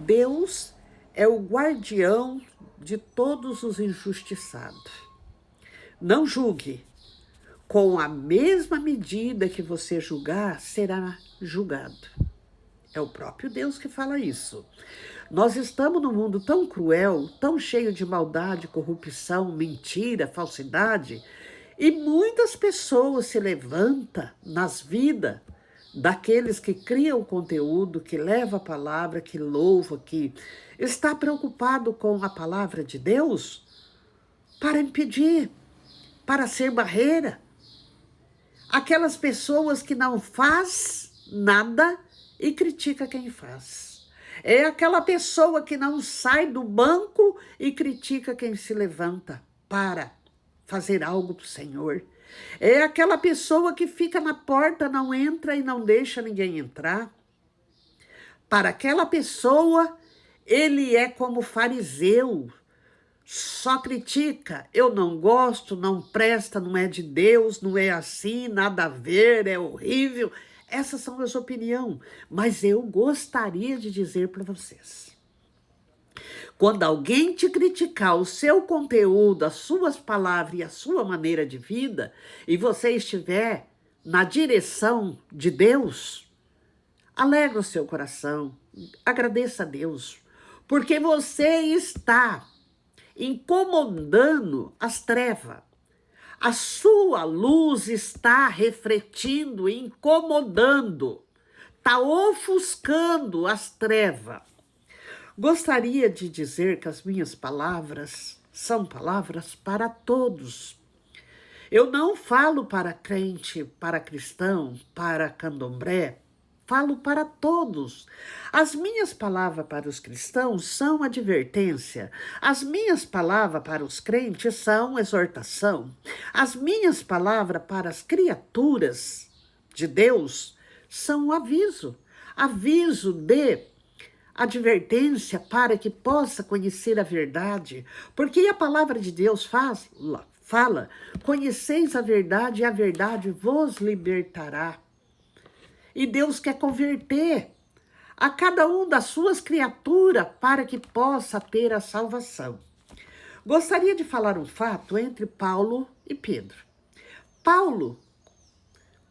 Deus é o guardião de todos os injustiçados. Não julgue. Com a mesma medida que você julgar, será julgado. É o próprio Deus que fala isso. Nós estamos num mundo tão cruel, tão cheio de maldade, corrupção, mentira, falsidade, e muitas pessoas se levantam nas vidas daqueles que criam conteúdo, que leva a palavra, que louva, que está preocupado com a palavra de Deus para impedir, para ser barreira. Aquelas pessoas que não faz nada e critica quem faz. É aquela pessoa que não sai do banco e critica quem se levanta para fazer algo para o Senhor. É aquela pessoa que fica na porta, não entra e não deixa ninguém entrar. Para aquela pessoa, ele é como fariseu. Só critica, eu não gosto, não presta, não é de Deus, não é assim, nada a ver, é horrível. Essas são as opiniões, mas eu gostaria de dizer para vocês. Quando alguém te criticar o seu conteúdo, as suas palavras e a sua maneira de vida, e você estiver na direção de Deus, alegra o seu coração, agradeça a Deus, porque você está incomodando as trevas. A sua luz está refletindo, incomodando, está ofuscando as trevas. Gostaria de dizer que as minhas palavras são palavras para todos. Eu não falo para crente, para cristão, para candomblé, falo para todos. As minhas palavras para os cristãos são advertência. As minhas palavras para os crentes são exortação. As minhas palavras para as criaturas de Deus são aviso. Aviso de advertência para que possa conhecer a verdade. Porque a palavra de Deus fala, conheceis a verdade e a verdade vos libertará. E Deus quer converter a cada um das suas criaturas para que possa ter a salvação. Gostaria de falar um fato entre Paulo e Pedro. Paulo,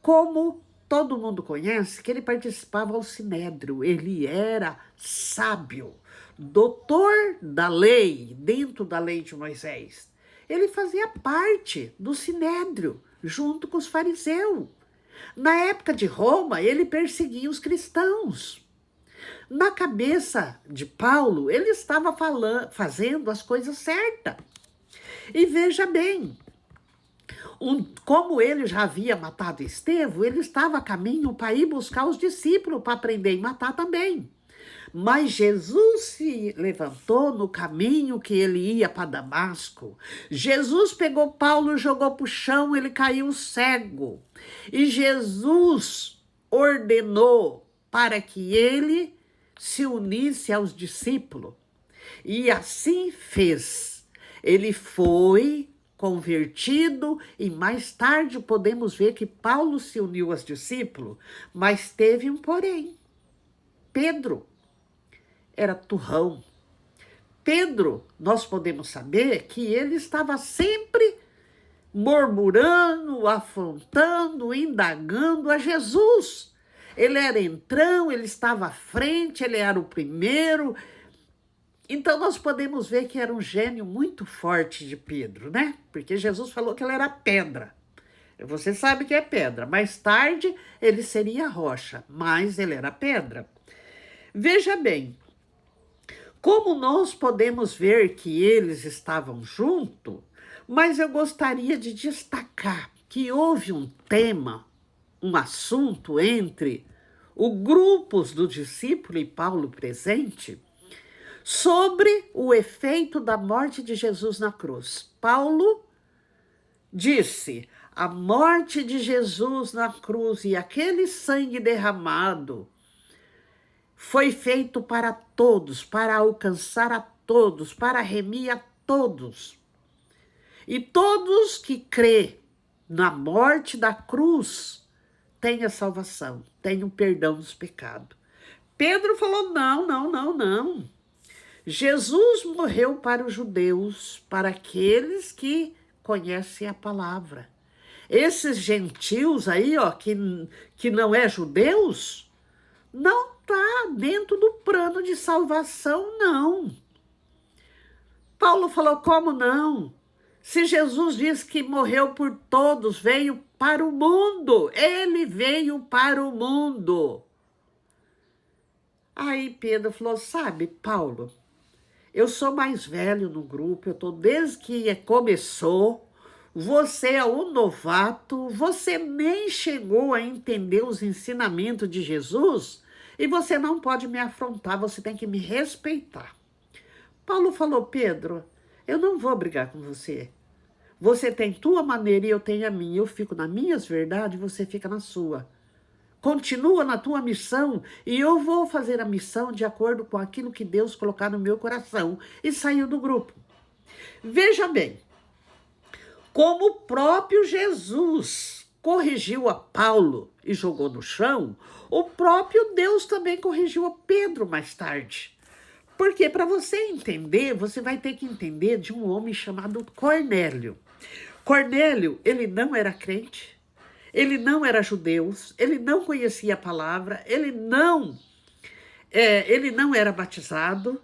como todo mundo conhece, que ele participava ao Sinédrio, ele era sábio, doutor da lei, dentro da lei de Moisés. Ele fazia parte do Sinédrio, junto com os fariseus. Na época de Roma, ele perseguia os cristãos. Na cabeça de Paulo, ele estava fazendo as coisas certas. E veja bem, como ele já havia matado Estevão, ele estava a caminho para ir buscar os discípulos para aprender e matar também. Mas Jesus se levantou no caminho que ele ia para Damasco. Jesus pegou Paulo, jogou para o chão, ele caiu cego. E Jesus ordenou para que ele se unisse aos discípulos. E assim fez. Ele foi convertido e mais tarde podemos ver que Paulo se uniu aos discípulos, mas teve um porém. Pedro era turrão. Pedro, nós podemos saber que ele estava sempre murmurando, afrontando, indagando a Jesus. Ele era entrão, ele estava à frente, ele era o primeiro. Então nós podemos ver que era um gênio muito forte de Pedro, né? Porque Jesus falou que ele era pedra. Você sabe que é pedra. Mais tarde ele seria rocha, mas ele era pedra. Veja bem, como nós podemos ver que eles estavam juntos, mas eu gostaria de destacar que houve um tema, um assunto entre os grupos do discípulo e Paulo presente, sobre o efeito da morte de Jesus na cruz. Paulo disse: a morte de Jesus na cruz e aquele sangue derramado foi feito para todos, para alcançar a todos, para remir a todos. E todos que crê na morte da cruz têm a salvação, têm o perdão dos pecados. Pedro falou: não, não, não, não. Jesus morreu para os judeus, para aqueles que conhecem a palavra. Esses gentios aí, ó, que não é judeus, não está dentro do plano de salvação, não. Paulo falou: como não? Se Jesus diz que morreu por todos, veio para o mundo, ele veio para o mundo. Aí Pedro falou: sabe, Paulo, eu sou mais velho no grupo, eu estou desde que começou, você é um novato, você nem chegou a entender os ensinamentos de Jesus e você não pode me afrontar, você tem que me respeitar. Paulo falou: Pedro, eu não vou brigar com você. Você tem tua maneira e eu tenho a minha. Eu fico nas minhas verdades e você fica na sua. Continua na tua missão e eu vou fazer a missão de acordo com aquilo que Deus colocar no meu coração. E saiu do grupo. Veja bem, como o próprio Jesus corrigiu a Paulo e jogou no chão, o próprio Deus também corrigiu a Pedro mais tarde. Porque para você entender, você vai ter que entender de um homem chamado Cornélio. Cornélio, ele não era crente, ele não era judeu, ele não conhecia a palavra, ele não era batizado,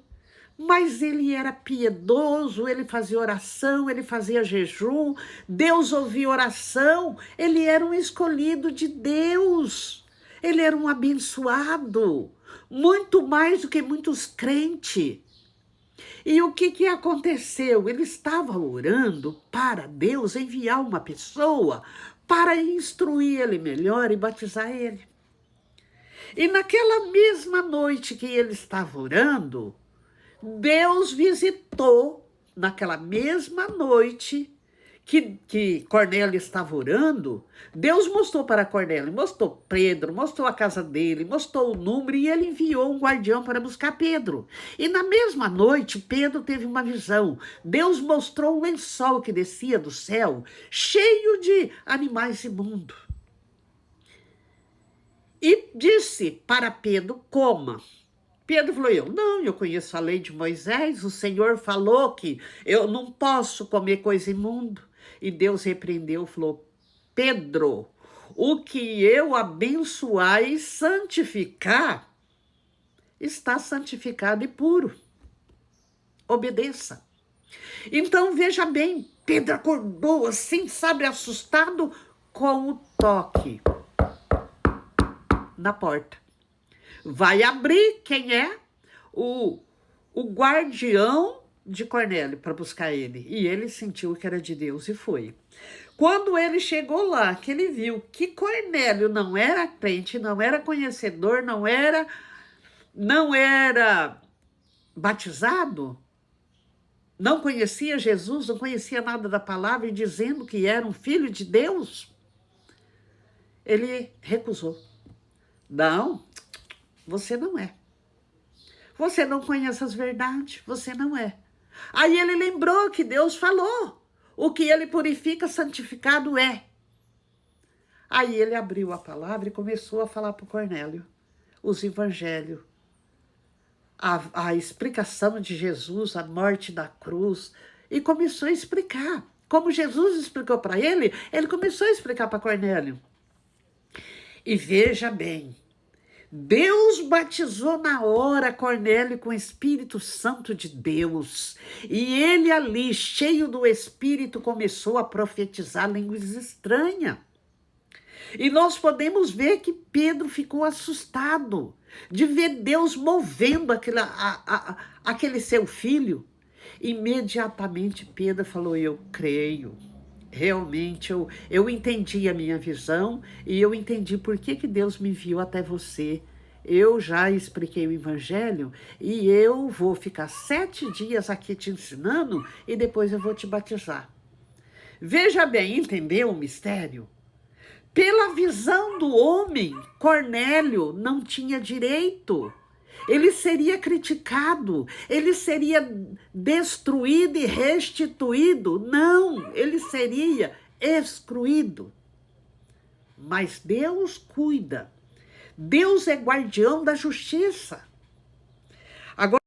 mas ele era piedoso, ele fazia oração, ele fazia jejum, Deus ouvia oração, ele era um escolhido de Deus, ele era um abençoado, muito mais do que muitos crentes. E o que aconteceu? Ele estava orando para Deus enviar uma pessoa para instruir ele melhor e batizar ele. E naquela mesma noite que ele estava orando, Deus visitou, naquela mesma noite que Cornélio estava orando, Deus mostrou para Cornélio, mostrou Pedro, mostrou a casa dele, mostrou o número e ele enviou um guardião para buscar Pedro. E na mesma noite, Pedro teve uma visão. Deus mostrou um lençol que descia do céu, cheio de animais imundos. E disse para Pedro: coma. Pedro falou: eu conheço a lei de Moisés, o Senhor falou que eu não posso comer coisa imunda. E Deus repreendeu e falou: Pedro, o que eu abençoar e santificar, está santificado e puro. Obedeça. Então, veja bem, Pedro acordou assim, sabe, assustado com o toque na porta. Vai abrir quem é? O guardião de Cornélio para buscar ele. E ele sentiu que era de Deus e foi. Quando ele chegou lá, que ele viu que Cornélio não era crente, não era conhecedor, não era batizado, não conhecia Jesus, não conhecia nada da palavra e dizendo que era um filho de Deus, ele recusou. Não, você não é. Você não conhece as verdades, você não é. Aí ele lembrou que Deus falou: o que ele purifica, santificado é. Aí ele abriu a palavra e começou a falar para o Cornélio os evangelhos, a explicação de Jesus, a morte da cruz, e começou a explicar. Como Jesus explicou para ele, ele começou a explicar para Cornélio. E veja bem, Deus batizou na hora Cornélio com o Espírito Santo de Deus. E ele ali, cheio do Espírito, começou a profetizar línguas estranhas. E nós podemos ver que Pedro ficou assustado de ver Deus movendo aquele seu filho. Imediatamente Pedro falou: eu creio. Realmente eu entendi a minha visão e eu entendi por que Deus me enviou até você. Eu já expliquei o evangelho e eu vou ficar 7 dias aqui te ensinando e depois eu vou te batizar. Veja bem, entendeu o mistério? Pela visão do homem, Cornélio não tinha direito. Ele seria criticado, ele seria destruído e restituído. Não, ele seria excluído. Mas Deus cuida. Deus é guardião da justiça. Agora,